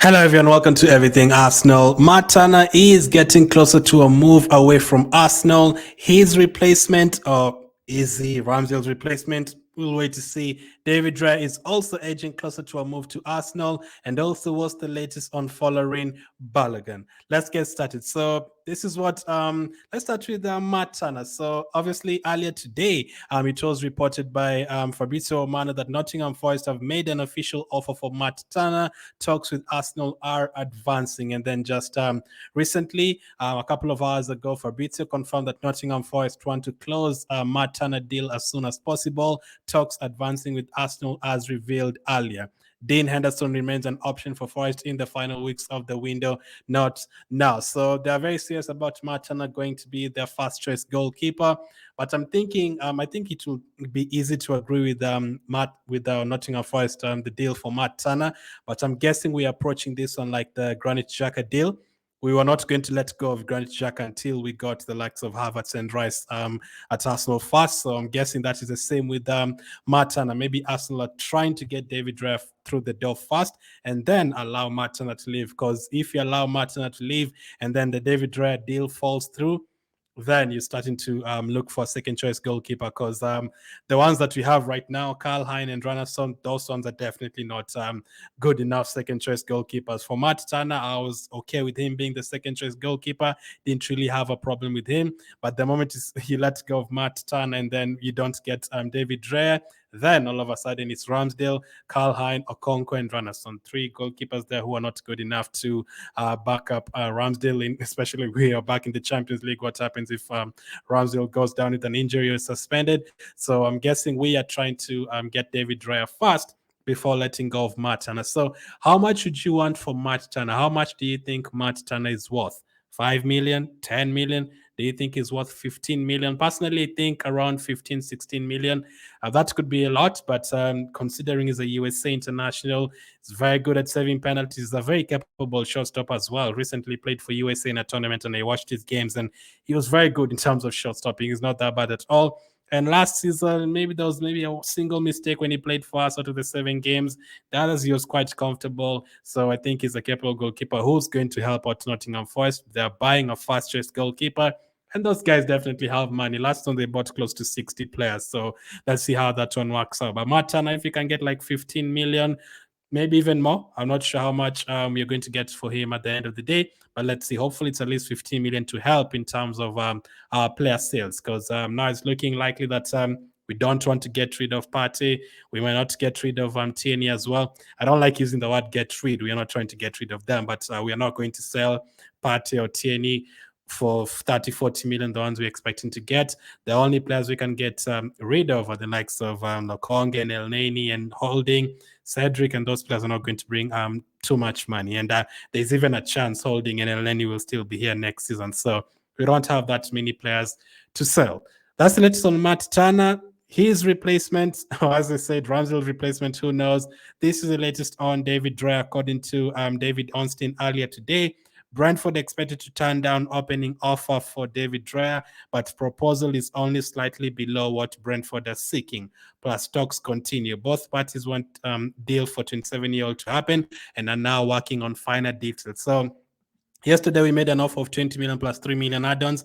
Hello everyone, welcome to Everything Arsenal. Matt Turner is getting closer to a move away from Arsenal. His replacement, or is he Ramsdale's replacement? We'll wait to see. David Raya is also edging closer to a move to Arsenal. And also, what's the latest on Folarin Balogun? Let's get started. So this is what let's start with Matt Turner. So obviously earlier today it was reported by Fabrizio Romano that Nottingham Forest have made an official offer for Matt Turner. Talks with Arsenal are advancing, and then just recently a couple of hours ago Fabrizio confirmed that Nottingham Forest want to close Matt Turner deal as soon as possible. Talks advancing with Arsenal as revealed earlier. Dean Henderson remains an option for Forest in the final weeks of the window, not now. So they are very serious about Matt Turner going to be their first choice goalkeeper. But I'm thinking, I think it will be easy to agree with Nottingham Forest, the deal for Matt Turner. But I'm guessing we're approaching this on like the Granit Xhaka deal. We were not going to let go of Granit Xhaka until we got the likes of Havertz and Rice at Arsenal first. So I'm guessing that is the same with Matt Turner. Maybe Arsenal are trying to get David Raya through the door first and then allow Matt Turner to leave. Because if you allow Matt Turner to leave and then the David Raya deal falls through, then you're starting to look for a second choice goalkeeper, because the ones that we have right now, Karl Hein and Ranasson, those ones are definitely not good enough second choice goalkeepers. For Matt Turner, I was okay with him being the second choice goalkeeper, didn't really have a problem with him. But the moment you let go of Matt Turner and then you don't get David Raya, then all of a sudden it's Ramsdale, Karl Hein, Okonkwo, and Ranasson. Three goalkeepers there who are not good enough to back up Ramsdale, especially we are back in the Champions League. What happens if Ramsdale goes down with an injury or is suspended? So I'm guessing we are trying to get David Raya first before letting go of Matt Turner. So how much would you want for Matt Turner? How much do you think Matt Turner is worth? 5 million, 10 million? Do you think is worth 15 million? Personally, I think around 15, 16 million. That could be a lot, but considering he's a USA international, he's very good at saving penalties. He's a very capable shortstopper as well. Recently played for USA in a tournament, and I watched his games, and he was very good in terms of shot stopping. He's not that bad at all. And last season, maybe there was maybe a single mistake when he played for us out of the 7 games. The others, he was quite comfortable. So I think he's a capable goalkeeper who's going to help out Nottingham Forest. They're buying a first choice goalkeeper. And those guys definitely have money. Last time they bought close to 60 players. So let's see how that one works out. But Matt Turner, if you can get like 15 million, maybe even more. I'm not sure how much you're going to get for him at the end of the day, but let's see. Hopefully, it's at least 15 million to help in terms of our player sales, because now it's looking likely that we don't want to get rid of Partey. We might not get rid of Tierney as well. I don't like using the word get rid. We are not trying to get rid of them, but we are not going to sell Partey or Tierney for 30, 40 million, the ones we're expecting to get. The only players we can get rid of are the likes of Lokonga and Elneny and Holding. Cedric and those players are not going to bring too much money. And there's even a chance Holding and Elneny will still be here next season. So we don't have that many players to sell. That's the latest on Matt Turner. His replacement, or as I said, Ramsdale's replacement, who knows? This is the latest on David Raya, according to David Ornstein earlier today. Brentford expected to turn down opening offer for David Raya, but proposal is only slightly below what Brentford are seeking. Plus, talks continue. Both parties want deal for 27-year-old to happen and are now working on final details. So yesterday, we made an offer of 20 million plus 3 million add-ons.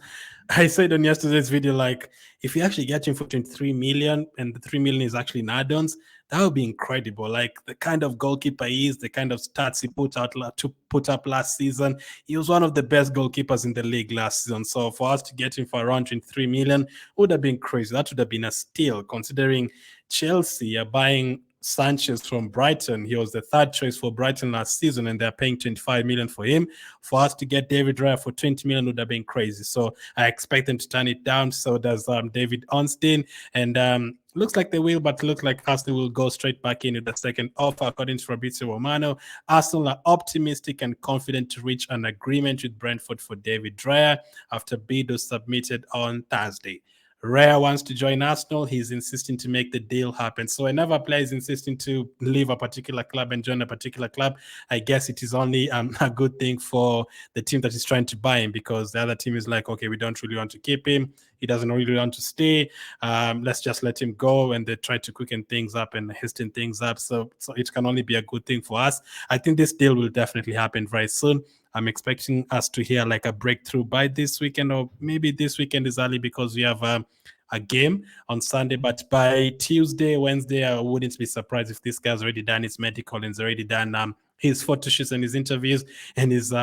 I said on yesterday's video, like, if you actually get him for 23 million and the 3 million is actually in add-ons, that would be incredible. Like, the kind of goalkeeper he is, the kind of stats he put up last season. He was one of the best goalkeepers in the league last season. So for us to get him for around 23 million would have been crazy. That would have been a steal, considering Chelsea are buying Sanchez from Brighton. He was the third choice for Brighton last season, and they're paying 25 million for him. For us to get David Raya for 20 million would have been crazy. So I expect them to turn it down. So does David Ornstein. And looks like they will, but looks like Arsenal will go straight back in with the second offer, according to Fabrizio Romano. Arsenal are optimistic and confident to reach an agreement with Brentford for David Raya after bid was submitted on Thursday. Raya wants to join Arsenal. He's insisting to make the deal happen. So whenever a player is insisting to leave a particular club and join a particular club, I guess it is only a good thing for the team that is trying to buy him, because the other team is like, okay, we don't really want to keep him. He doesn't really want to stay. Let's just let him go. And they try to quicken things up and hasten things up. So it can only be a good thing for us. I think this deal will definitely happen very soon. I'm expecting us to hear like a breakthrough by this weekend, or maybe this weekend is early because we have a game on Sunday. But by Tuesday, Wednesday, I wouldn't be surprised if this guy's already done his medical and he's already done his photo shoots and his interviews, and is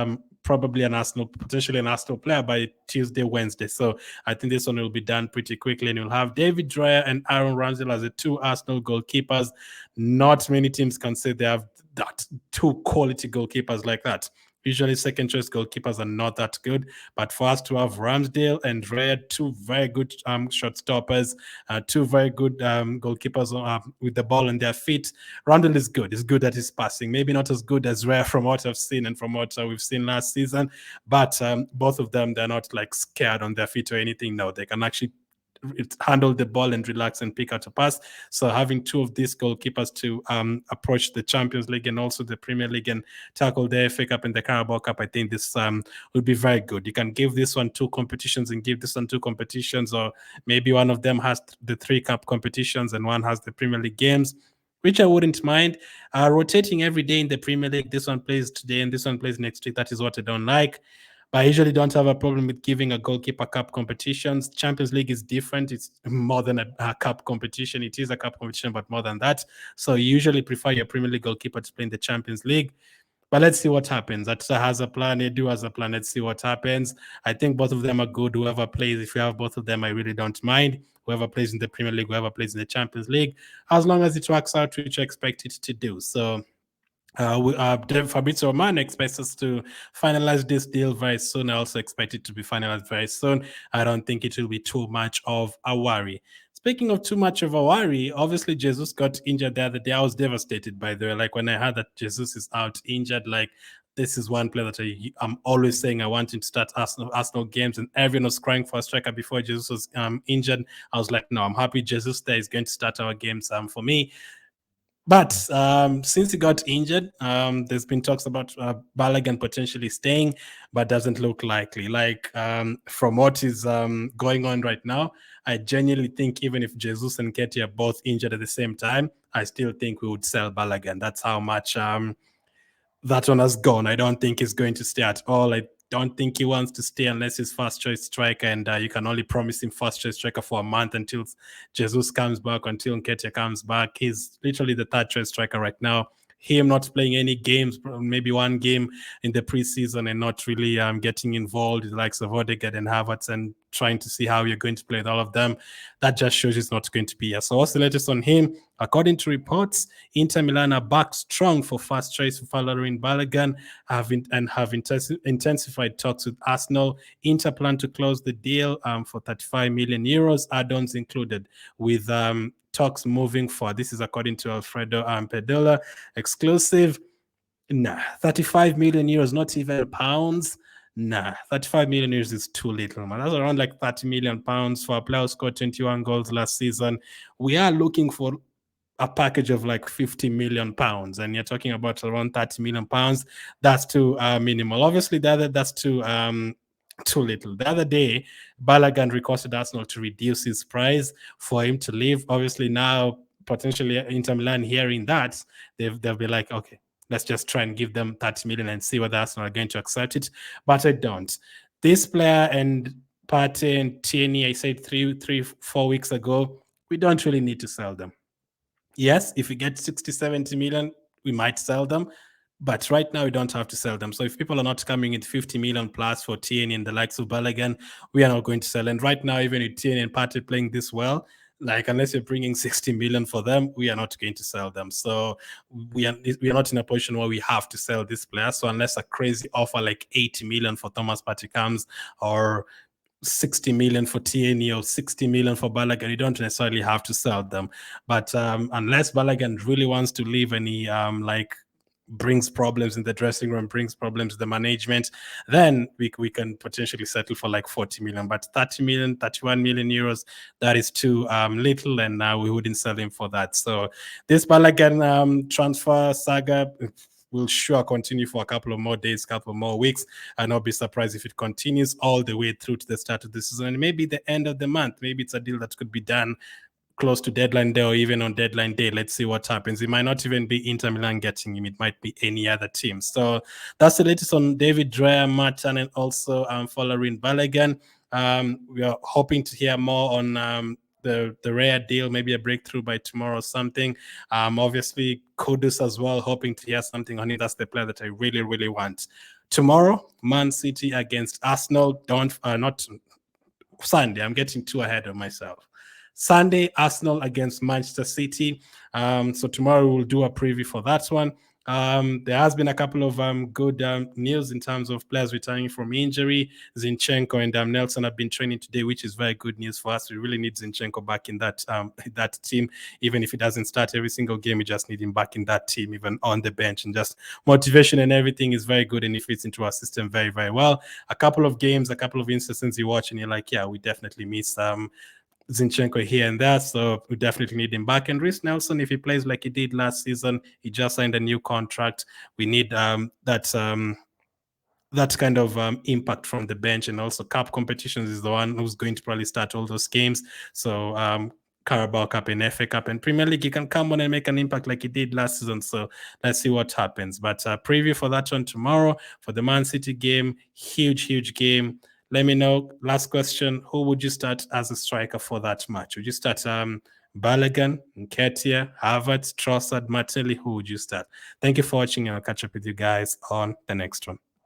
probably potentially an Arsenal player by Tuesday, Wednesday. So I think this one will be done pretty quickly, and you'll have David Raya and Aaron Ramsdale as the two Arsenal goalkeepers. Not many teams can say they have that two quality goalkeepers like that. Usually second choice goalkeepers are not that good, but for us to have Ramsdale and Raya, two very good shot stoppers, two very good goalkeepers with the ball on their feet. Ramsdale is good. He's good at his passing. Maybe not as good as Raya from what I've seen and from what we've seen last season, but both of them, they're not like scared on their feet or anything. No, they can actually handle the ball and relax and pick out a pass. So having two of these goalkeepers to approach the Champions League and also the Premier League and tackle the FA Cup and the Carabao Cup, I think this would be very good. You can give this one two competitions and give this one two competitions, or maybe one of them has the 3 cup competitions and one has the Premier League games, which I wouldn't mind. Rotating every day in the Premier League, this one plays today and this one plays next week. That is what I don't like. But I usually don't have a problem with giving a goalkeeper cup competitions. Champions League is different. It's more than a cup competition. It is a cup competition, but more than that. So you usually prefer your Premier League goalkeeper to play in the Champions League. But let's see what happens. Atsa has a plan. Edu has a plan. Let's see what happens. I think both of them are good. Whoever plays, if you have both of them, I really don't mind. Whoever plays in the Premier League, whoever plays in the Champions League, as long as it works out, which I expect it to do. So Fabrizio Romano expects us to finalize this deal very soon. I also expect it to be finalized very soon. I don't think it will be too much of a worry. Speaking of too much of a worry, obviously Jesus got injured the other day. I was devastated, by the way. Like when I heard that Jesus is out injured, like this is one player that I'm always saying I want him to start Arsenal games, and everyone was crying for a striker before Jesus was injured. I was like, no, I'm happy Jesus there is going to start our games for me. But since he got injured, there's been talks about Balogun potentially staying, but doesn't look likely. Like from what is going on right now, I genuinely think even if Jesus and Nketiah are both injured at the same time, I still think we would sell Balogun. That's how much that one has gone. I don't think he's going to stay at all. I don't think he wants to stay unless he's first choice striker, and you can only promise him first choice striker for a month until Jesus comes back, until Nketiah comes back. He's literally the third choice striker right now. Him not playing any games, maybe one game in the preseason, and not really getting involved with the likes of Odegaard and Havertz and trying to see how you're going to play with all of them. That just shows he's not going to be here. So what's the latest on him? According to reports, Inter Milan are back strong for first choice Folarin Balogun have intensified talks with Arsenal. Inter plan to close the deal for 35 million euros, add-ons included, with talks moving forward. This is according to Alfredo Pedola, exclusive. 35 million euros, not even pounds. 35 million euros is too little, man. That's around like 30 million pounds for a player who scored 21 goals last season. We are looking for a package of like 50 million pounds, and you're talking about around 30 million pounds. That's too minimal. Obviously, that's too little. The other day, Balogun requested Arsenal to reduce his price for him to leave. Obviously, now potentially Inter Milan hearing that, they'll be like, okay, let's just try and give them 30 million and see whether Arsenal are going to accept it. But I don't. This player and Partey and Tierney, I said 4 weeks ago, we don't really need to sell them. Yes, if we get 60, 70 million, we might sell them. But right now, we don't have to sell them. So if people are not coming in 50 million plus for Tierney and the likes of Balogun, we are not going to sell. And right now, even with Tierney and Partey playing this well, like unless you're bringing 60 million for them, we are not going to sell them. So we are not in a position where we have to sell this player. So unless a crazy offer like 80 million for Thomas Partey comes, or 60 million for Tierney or 60 million for Balogun, you don't necessarily have to sell them. But unless Balogun really wants to leave and he brings problems in the dressing room, brings problems in the management, then we can potentially settle for like 40 million. But 30 million, 31 million euros, that is too little, and we wouldn't sell him for that. So this Balogun transfer saga will sure continue for a couple of more days, couple of more weeks. I'll not be surprised if it continues all the way through to the start of the season, and maybe the end of the month. Maybe it's a deal that could be done close to deadline day or even on deadline day. Let's see what happens. It might not even be Inter Milan getting him. It might be any other team. So that's the latest on David Raya, Martin, and also Folarin Balogun. We are hoping to hear more on the rare deal, maybe a breakthrough by tomorrow or something. Obviously, Kudus as well, hoping to hear something on it. That's the player that I really, really want. Tomorrow, Man City against Arsenal. Not Sunday. I'm getting too ahead of myself. Sunday, Arsenal against Manchester City. So tomorrow we'll do a preview for that one. There has been a couple of good news in terms of players returning from injury. Zinchenko and Nelson have been training today, which is very good news for us. We really need Zinchenko back in that team. Even if he doesn't start every single game, we just need him back in that team, even on the bench. And just motivation and everything is very good, and he fits into our system very, very well. A couple of games, a couple of instances you watch, and you're like, yeah, we definitely miss Zinchenko here and there, so we definitely need him back. And Reece Nelson, if he plays like he did last season, he just signed a new contract. We need that kind of impact from the bench, and also cup competitions is the one who's going to probably start all those games. So Carabao Cup and FA Cup and Premier League, he can come on and make an impact like he did last season. So let's see what happens. But preview for that one tomorrow for the Man City game. Huge game. Let me know. Last question. Who would you start as a striker for that match? Would you start Balogun, Nketiah, Havertz, Trossard, Martinelli? Who would you start? Thank you for watching, and I'll catch up with you guys on the next one.